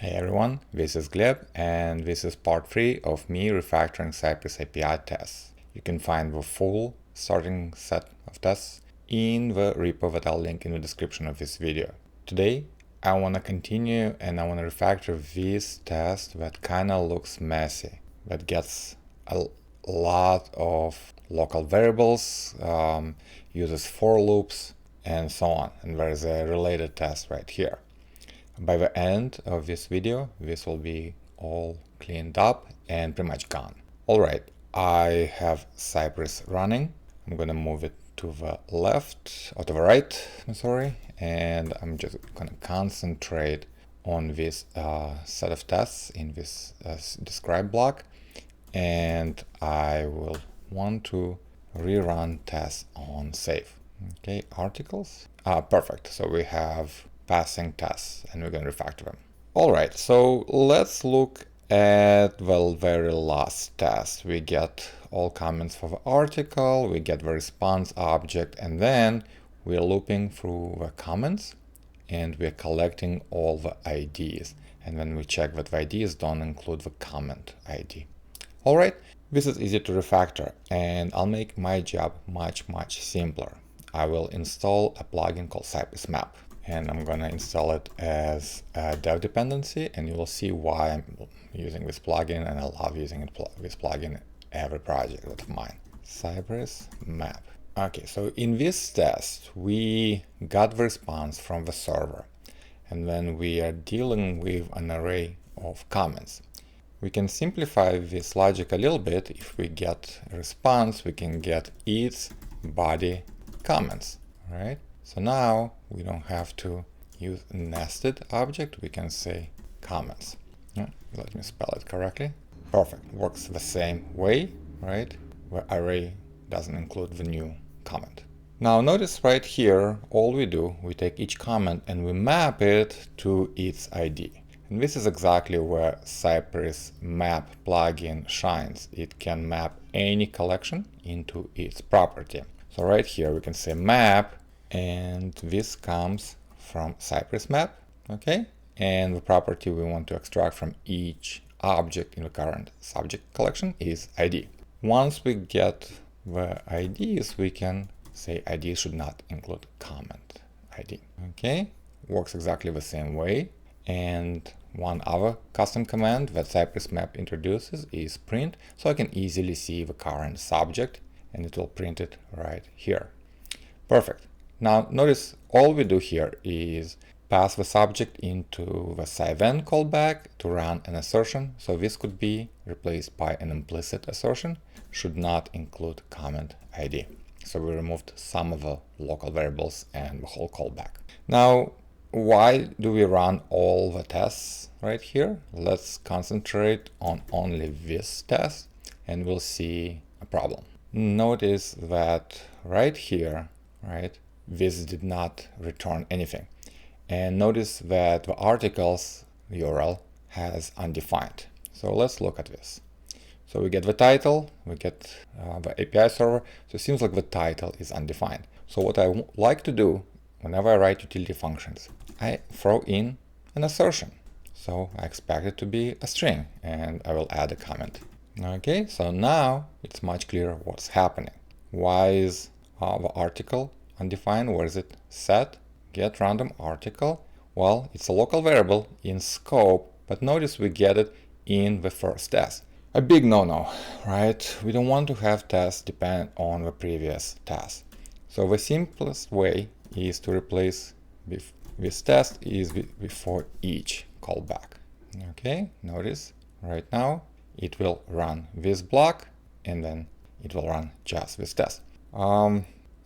Hey everyone, this is Gleb, and this is part 3 of me refactoring Cypress API tests. You can find the full starting set of tests in the repo that I'll link in the description of this video. Today, I want to continue and I want to refactor this test that kind of looks messy, that gets a lot of local variables, uses for loops, and so on. And there's a related test right here. By the end of this video, this will be all cleaned up and pretty much gone. All right, I have Cypress running. I'm gonna move it to the left, or to the right, I'm sorry, and I'm just gonna concentrate on this set of tests in this describe block, and I will want to rerun tests on save. Okay, articles. Perfect. So we have passing tests and we're going to refactor them. All right, so let's look at the very last test. We get all comments for the article, we get the response object, and then we're looping through the comments and we're collecting all the IDs. And when we check that the IDs don't include the comment ID. All right, this is easy to refactor and I'll make my job much simpler. I will install a plugin called cypress-map. And I'm gonna install it as a dev dependency, and you will see why I'm using this plugin, and I love using this plugin in every project of mine. Cypress-map. Okay, so in this test, we got the response from the server, and then we are dealing with an array of comments. We can simplify this logic a little bit. If we get a response, we can get its body comments, right? So now we don't have to use a nested object, we can say comments. Yeah, let me spell it correctly. Perfect, works the same way, right? Where array doesn't include the new comment. Now notice right here, all we do, we take each comment and we map it to its ID. And this is exactly where cypress-map plugin shines. It can map any collection into its property. So right here we can say map, and this comes from cypress-map, okay? And the property we want to extract from each object in the current subject collection is ID. Once we get the IDs, we can say ID should not include comment ID, okay? Works exactly the same way. And one other custom command that cypress-map introduces is print, so I can easily see the current subject, and it will print it right here. Perfect. Now notice all we do here is pass the subject into the cyven callback to run an assertion. So this could be replaced by an implicit assertion, should not include comment ID. So we removed some of the local variables and the whole callback. Now, why do we run all the tests right here? Let's concentrate on only this test and we'll see a problem. Notice that right here, right, this did not return anything. And notice that the article's URL has undefined. So let's look at this. So we get the title, we get the API server. So it seems like the title is undefined. So what I like to do whenever I write utility functions, I throw in an assertion. So I expect it to be a string and I will add a comment. Okay, so now it's much clearer what's happening. Why is the article undefined? Where is it set? Get random article. Well, it's a local variable in scope, but notice we get it in the first test. A big no-no, right? We don't want to have tests depend on the previous test. So the simplest way is to replace this test is before each callback. Okay, notice right now it will run this block and then it will run just this test.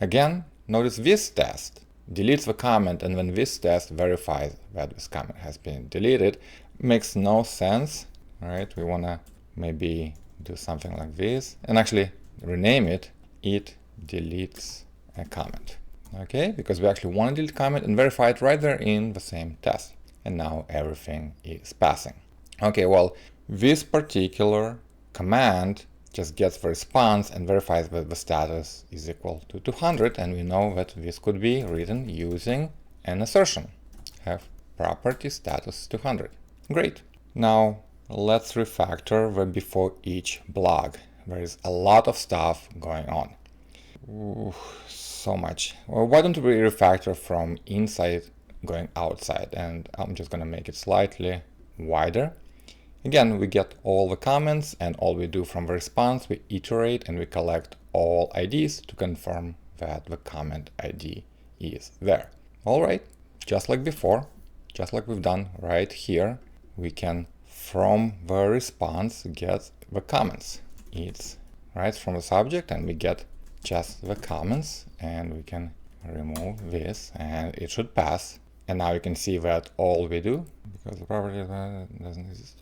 Again, notice this test deletes the comment, and when this test verifies that this comment has been deleted, makes no sense, right? We want to maybe do something like this and actually rename it, it deletes a comment, okay? Because we actually want to delete comment and verify it right there in the same test. And now everything is passing. Okay, well, this particular command just gets the response and verifies that the status is equal to 200, and we know that this could be written using an assertion. Have property status 200. Great. Now let's refactor the before each blog. There is a lot of stuff going on. Ooh, so much. Well, why don't we refactor from inside going outside? And I'm just gonna make it slightly wider. Again, we get all the comments, and all we do from the response, we iterate and we collect all IDs to confirm that the comment ID is there. All right, just like before, just like we've done right here, we can from the response get the comments. It's right from the subject, and we get just the comments, and we can remove this and it should pass. And now you can see that all we do, because the property doesn't exist,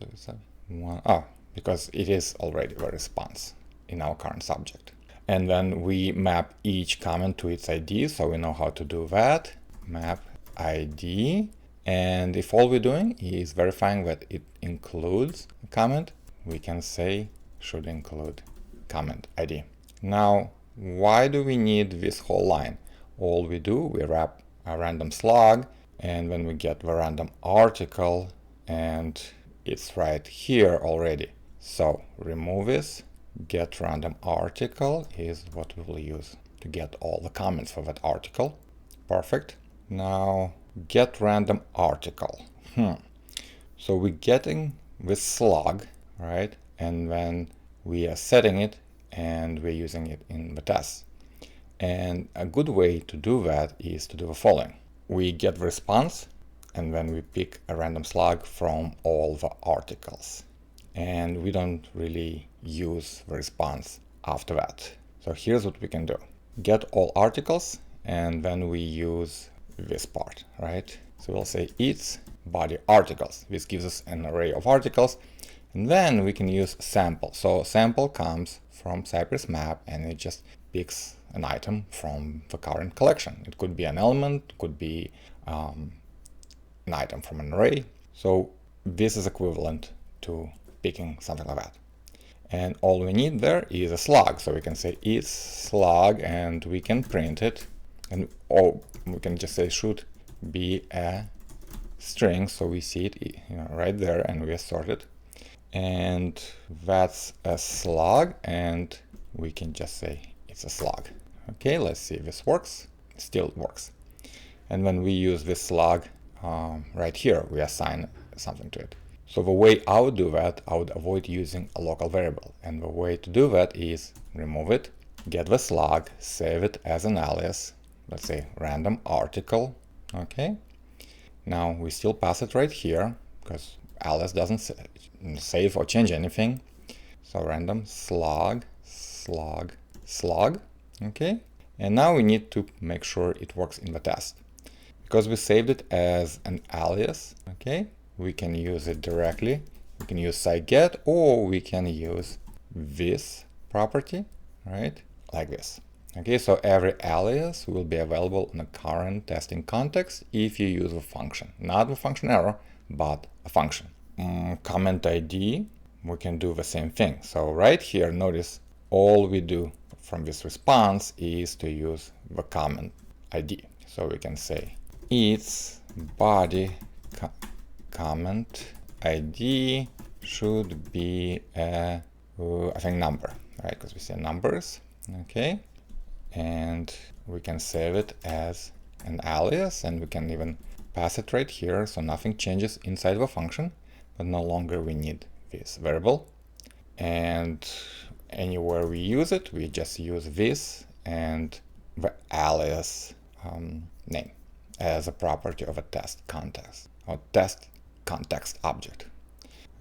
because it is already the response in our current subject. And then we map each comment to its ID, so we know how to do that. Map ID, and if all we're doing is verifying that it includes a comment, we can say should include comment ID. Now, why do we need this whole line? All we do, we wrap a random slug, and when we get the random article, and it's right here already. So remove this, get random article is what we will use to get all the comments for that article. Perfect. Now get random article. So we're getting this slug, right? And then we are setting it and we're using it in the test. And a good way to do that is to do the following. We get the response, and then we pick a random slug from all the articles. And we don't really use the response after that. So here's what we can do. Get all articles, and then we use this part, right? So we'll say it's body articles. This gives us an array of articles. And then we can use sample. So sample comes from cypress-map, and it just picks an item from the current collection. It could be an element, could be an item from an array. So this is equivalent to picking something like that. And all we need there is a slug. So we can say is slug, and we can print it. And we can just say should be a string, so we see it right there, and we assort it. And that's a slug, and we can just say it's a slug. Okay, let's see if this works. It still works. And when we use this slug right here, we assign something to it. So the way I would do that, I would avoid using a local variable. And the way to do that is remove it, get the slug, save it as an alias, let's say random article. Okay. Now we still pass it right here because alias doesn't save or change anything. So random slug, slug, slug. Okay. And now we need to make sure it works in the test. Because we saved it as an alias, okay, we can use it directly. We can use scikget, or we can use this property, right, like this. Okay, so every alias will be available in the current testing context if you use a function. Not the function error, but a function. Comment ID, we can do the same thing. So right here, notice all we do from this response is to use the comment ID. So we can say its body comment ID should be a, I think, number, right? Because we say numbers, okay? And we can save it as an alias, and we can even pass it right here, so nothing changes inside the function, but no longer we need this variable. And anywhere we use it, we just use this and the alias name as a property of a test context or test context object.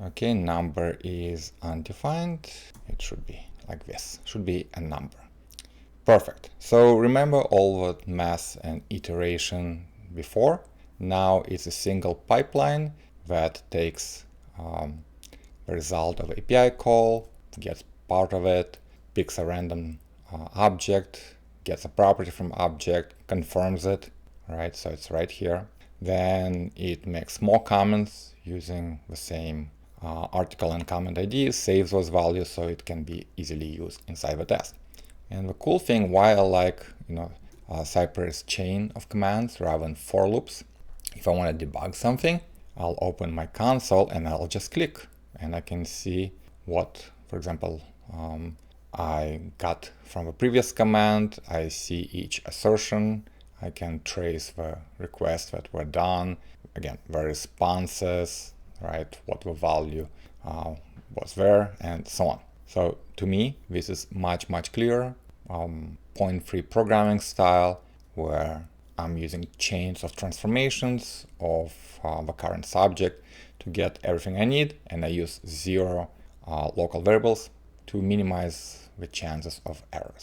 Okay, number is undefined. It should be like this, should be a number. Perfect. So remember all the math and iteration before. Now it's a single pipeline that takes the result of API call, gets part of it, picks a random object, gets a property from object, confirms it, right? So it's right here. Then it makes more comments using the same article and comment ID, saves those values so it can be easily used inside the test. And the cool thing, why I like Cypress chain of commands rather than for loops, if I want to debug something, I'll open my console and I'll just click, and I can see what, for example, I got from the previous command. I see each assertion. I can trace the requests that were done. Again, the responses, right? What the value was there, and so on. So to me, this is much clearer, point-free programming style, where I'm using chains of transformations of the current subject to get everything I need, and I use 0 local variables to minimize the chances of errors.